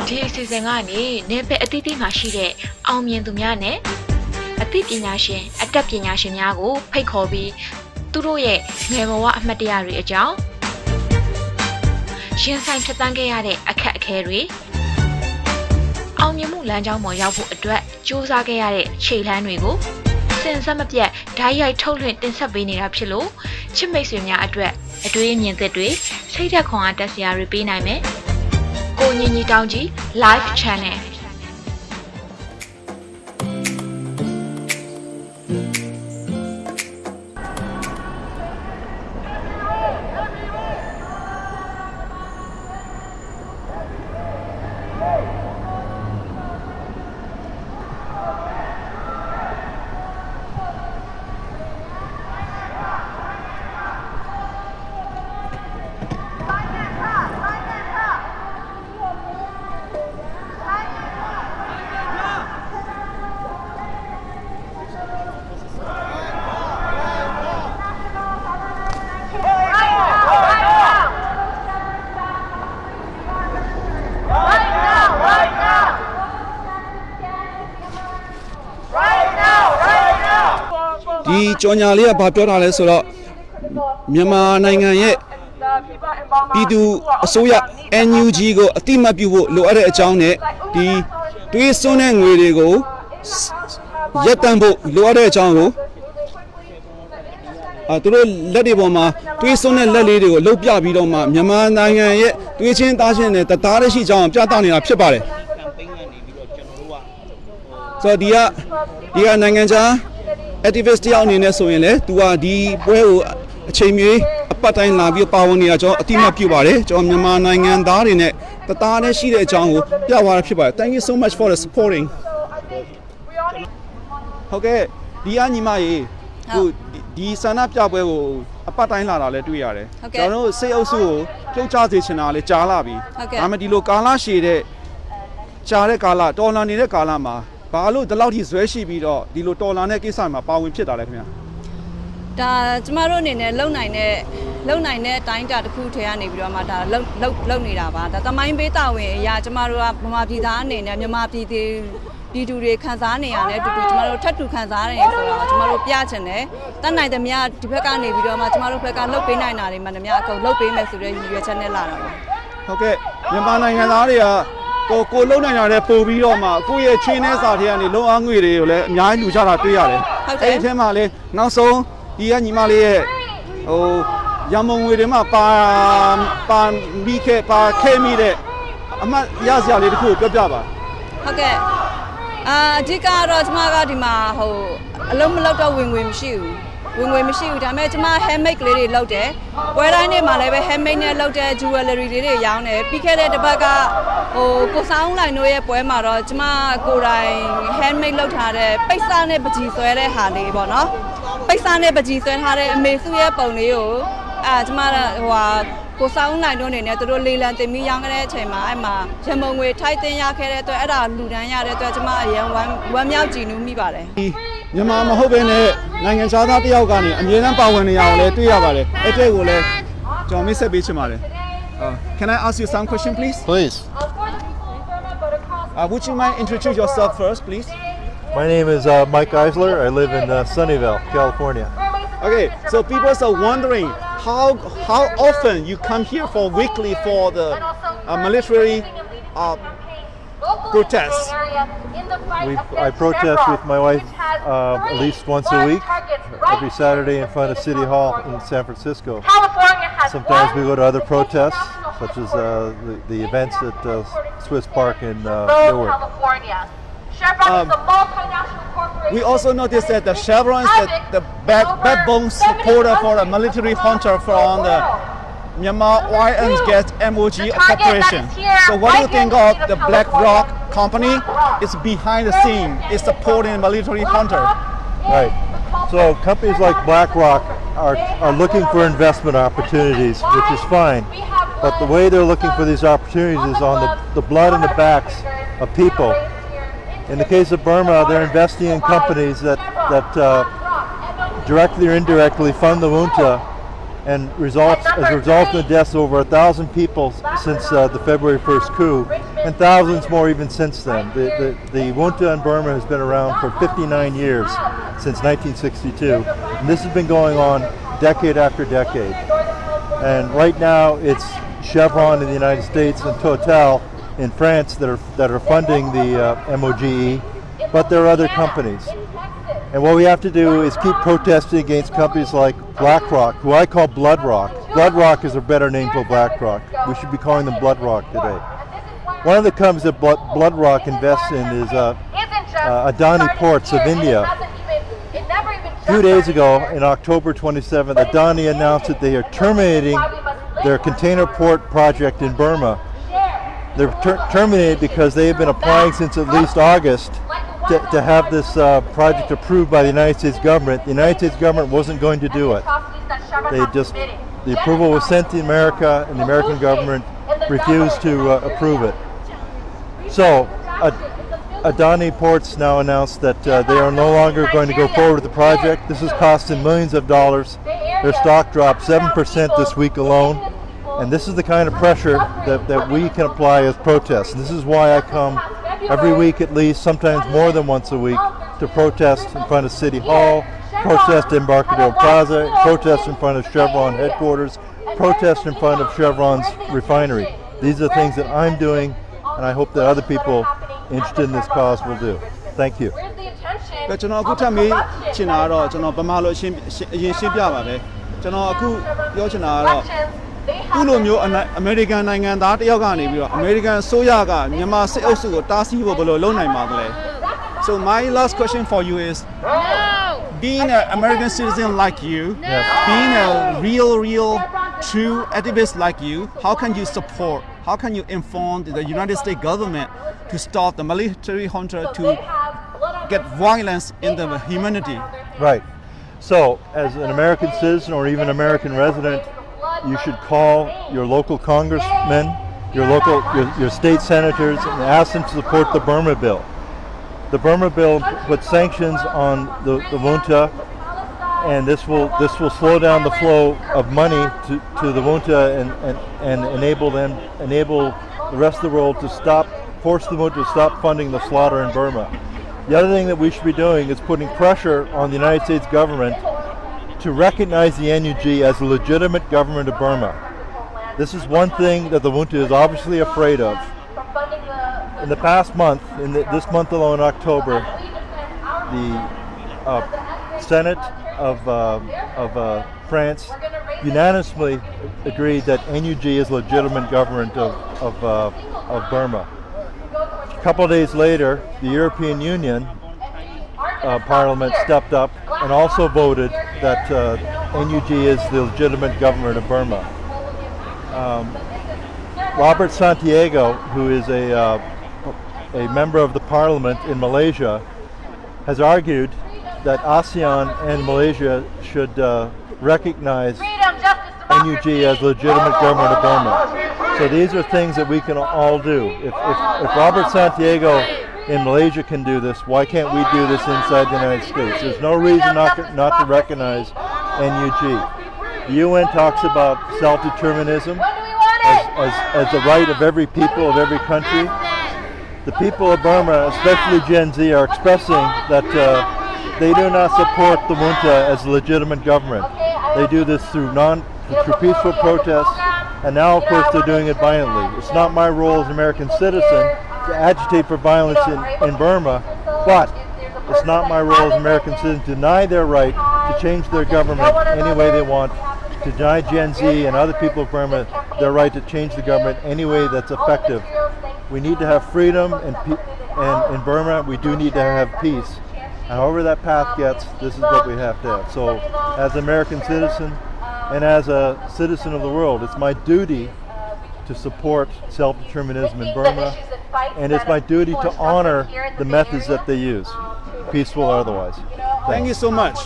ဒီအစီအစဉ်ကနေနေပအတိအသီးမှာရှိတဲ့အောင်မြင်သူများနဲ့အသိပညာရှင်အတတ်ပညာရှင်များကိုဖိတ်ခေါ်ပြီးသူတို့ရဲ့ငယ်ဘဝအမှတ်တရတွေအကြောင်းရင်ဆိုင်ဖြတ်သန်းခဲ့ရတဲ့အခက်အခဲတွေအောင်မြင်မှုလမ်းကြောင်းပေါ်ရောက်ဖို့အတွက်ကြိုးစားခဲ့ရတဲ့ခြေလှမ်းတွေကိုစင်စက်မပြတ်ဓာတ်ရိုက်ထုတ်လွှင့်တင်ဆက်ပေးနေတာဖြစ်လို့ချစ်မိတ်ဆွေများအတွက်အတွေ့အမြင်သစ်တွေစိတ်ဓာတ်ခွန်အားတက်စရာတွေပေးနိုင်မယ်ကိုညီညီတောင်းကြီး live channelဒီကြော်ညာလေးကဘာပြောတာလဲဆိုတော့မြန်မာနိုင်ငံရဲ့ပြည်သူအစိုးရ NUG ကိုအတိမတ်ပြုဖို့လိုအပ်တဲ့အကြောင်းနဲ့ဒီတွေးစွန်းတဲ့ငွေတွေကိုရပ်တန့်ဖို့လိုအပ်တဲ့အကြောင်းကိုသူတို့လက်တွေပေါ်မှာတွေးစွန်းတဲ့လက်လေးတွေကိုလှုပ်ပြပြီးတော့မှမြန်မာနိုင်ငံရဲ့တွေးချင်းသားချင်းနဲ့တသားတည်းရှိကြောင်းပြသနေတာဖြစ်ပါတယ်ဆိုတော့ဒီကနိုင်ငံခြားactivist တယောက်အနေနဲ့ဆိုရင်လေ तू ဟာဒီပွဲကိုအချိန်မီအပတ်တိုင်းလာပြီးပါဝင်နေတာကျွန်တော်အတိမတ်ပြုပါတယ်ကျွန်တော်မြန်မာနိုင်ငံသားတွေနဲ့တသားတည်းရှိတဲ့အကြောင်းကိုပြသွားတာဖြစ်ပါတယ် Thank you so much for the supporting ဟုတ်ကဲ့ဒီကညီမရေခုဒီဆန္ဒပြပွဲကိုအပတ်တိုင်းလာတာလည်းတွေ့ရတယ်ကျွန်တော်တို့စိတ်အုပ်စုကိုပြုတ်ချစေချင်တာလည်းကြားလာပြီဒါမှမဟုတ်ဒီလိုကာလရှည်တဲ့ကြားတဲ့ကာလတော်လန်နေတဲ့ကာလမှာဘာလို့ဒီလောက်ထိဇွဲရှိပြီးတော့ဒီလိုတော်လာတဲ့ကိစ္စမှာပါဝင်ဖြစ်တာလဲခင်ဗျာဒါကျမတို့အနေနဲ့လုံနိုင်တဲ့အတိုင်းတာတစ်ခုထဲကနေပြီးတော့မှဒါလုံနေတာပါဒါသမိုင်းပေးတာဝင်အရာကျမတို့ကဗမာပြည်သားအနေနဲ့မြန်မာပြည်သူတွေခံစားနေရတဲ့အတူတူကျမတို့ထပ်တူခံစားနေရဆိုတော့ကျမတို့ပြချင်တယ်တတ်နိုင်သမျှဒီဘက်ကနေပြီးတော့မှကျမတို့ဘက်ကလှုပ်ပေးနိုင်တာတွေမှသမျှအကုန်လှုပ်ပေးမယ်ဆိုတဲ့ရည်ရွယ်ချက်နဲ့လာတာပါဟုတ်ကဲ့မြန်မာနိုင်ငံသားတွေကကိုလုံနိုင်တာလည်းပို့ပြီးတော့မှကိုယ့်ရဲ့ချင်းနဲ့စာထဲကနေလုံအားငွေတွေကိုလည်းအများကြီးလူချတာတွေ့ရတယ်အဲ့ဒီထဲမှာလည်းနောက်ဆုံးဒီကညီမလေးရဲ့ရမုံငွေတွေမှာပါမိခဲ့ပါခဲမိတဲ့အမှတ်ရစရာလေးတစ်ခုပြောပြပါဟုတ်ကဲ့အဓိကတော့ကျမကဒီမှာအလုံးမလောက်တော့ဝင်ငွေမရှိဘူးဝင်ငွေမရှိဘူးဒါပေမဲ့ကျမ handmade ကလေးတွေလုပ်တယ်ပွဲတိုင်းတွေမှာလည်းပဲ handmade နဲ့လုပ်တဲ့ jewelry တွေရောင်းတယ်ပြီးခဲ့တဲ့တစ်ပတ်ကကိုဆောင်လိုက်တို့ရဲ့ပွဲမှာတော့ကျမကိုယ်တိုင် handmade လုပ်ထားတဲ့ပိတ်စနဲ့ပကြီးဆွဲတဲ့ဟာလေးပေါ့နော်ပိတ်စနဲ့ပကြီးဆွဲထားတဲ့အမေစုရဲ့ပုံလေးကိုကျမကိုဆောင်လိုက်တို့အနေနဲ့သူတို့လေလံတင်ပြီးရောင်းခဲ့တဲ့အချိန်မှာအဲ့မှာရမုံငွေထိုက်တင်ရခဲ့တဲ့အတွက်အဲ့ဒါလူတန်းရတဲ့အတွက်ကျမအရင်ဝမ်းမြောက်ကြည်နူးမိပါတယ်မြန်မာမဟုတ်ဘဲနဲ့နိုင်ငံခြားသားတယောက်ကနေအမြဲတမ်းပါဝင်နေရအောင်လည်းတွေ့ရပါတယ်အဲ့တဲ့ကိုလည်းကျွန်တော်မိတ်ဆက်ပေးချင်ပါတယ်Can I ask you some question please Please Would you mind introduce yourself first please My name is Mike Eisler I live in Sunnyvale California Okay so people are wondering how often you come here for weekly for the military protests I protest with my wife at least once a week, every Saturday in front of City Hall in San Francisco. Sometimes we go to other protests, such as the events at Swiss Park in Newark. We also noticed that the Chevron is the backbone supporter for the military hunter from the Myanmar Oil and Gas MOG Corporation. So what do you think of the BlackRock company? It's behind the scene. It's supporting military hunter. Right. So companies like BlackRock are looking for investment opportunities, which is fine. But the way they're looking for these opportunities is on the blood and the backs of people. In the case of Burma, they're investing in companies that directly or indirectly fund the junta and as a result of the deaths of over 1,000 people since the February 1st coup, and thousands more even since then. The junta in Burma has been around for 59 years, since 1962, and this has been going on decade after decade. And right now it's Chevron in the United States and Total in France that are funding the MOGE, but there are other companies. And what we have to do is keep protesting against companies like BlackRock, who I call Blood Rock. Blood Rock is a better name for BlackRock. We should be calling them Blood Rock today. One of the companies that Blood Rock invests in is Adani Ports of India. A few days ago, in October 27th, Adani announced that they are terminating their container port project in Burma. They're terminated because they have been applying since at least August to have this project approved by the United States government. The United States government wasn't going to do it. The approval was sent to America, and the American government refused to approve it. So Adani Ports now announced that they are no longer going to go forward with the project. This has cost them millions of dollars. Their stock dropped 7% this week alone. And this is the kind of pressure that we can apply as protests. And this is why I come every week at least, sometimes more than once a week, to protest in front of City Hall, protest in Embarcadero Plaza, protest in front of Chevron headquarters, protest in front of Chevron's refinery. These are things that I'm doing, and I hope that other people interested in this cause will do. Thank you. ကျွန်တော်အခုထပ်မေးချင်တာကတော့ကျွန်တော်ဗမာလိုအရင်ရှင်းပြပါပဲကျွန်တော်အခုပြောချင်တာကတော့ခုလိုမျိုးအမေရိကန်နိုင်ငံသားတယောက်ကနေပြီးတော့အမေရိကန်ဆိုရကမြန်မာစစ်အုပ်စုကိုတားဆီးဖို့ဘယ်လိုလုပ်နိုင်ပါသလဲ So my last question for you is being an American citizen like you, being a real true activist like you, how can you support, how can you inform the United States government to stop the military junta to get violence in the humanity? Right. So as an American citizen or even American resident, you should call your local congressmen, your state senators, and ask them to support the Burma bill. The Burma bill puts sanctions on the junta, and this will slow down the flow of money to the junta and enable the rest of the world to force the junta to stop funding the slaughter in Burma. The other thing that we should be doing is putting pressure on the United States government to recognize the NUG as a legitimate government of Burma. This is one thing that the junta is obviously afraid of. In the past month, this month alone, October, the Senate of France unanimously agreed that NUG is legitimate government of Burma. A couple of days later, the European Union Parliament stepped up and also voted that NUG is the legitimate government of Burma. Robert Santiago, who is a member of the parliament in Malaysia, has argued that ASEAN and Malaysia should recognize NUG as legitimate government of Burma. So these are things that we can all do. If Robert Santiago in Malaysia can do this, why can't we do this inside the United States? There's no reason not to recognize NUG. The UN talks about self-determinism as the right of every people of every country. The people of Burma, especially Gen Z, are expressing that they do not support the junta as a legitimate government. They do this through peaceful protests, and now of course they're doing it violently. It's not my role as an American citizen to agitate for violence in Burma, but it's not my role as an American citizen to deny their right to change their government any way they want, to deny Gen Z and other people of Burma their right to change the government any way that's effective. We need to have freedom, and in Burma we do need to have peace. However that path gets, this is what we have to have. So as an American citizen and as a citizen of the world, it's my duty to support self-determinism in Burma, and it's my duty to honor the methods that they use, peaceful or otherwise. Thank you so much.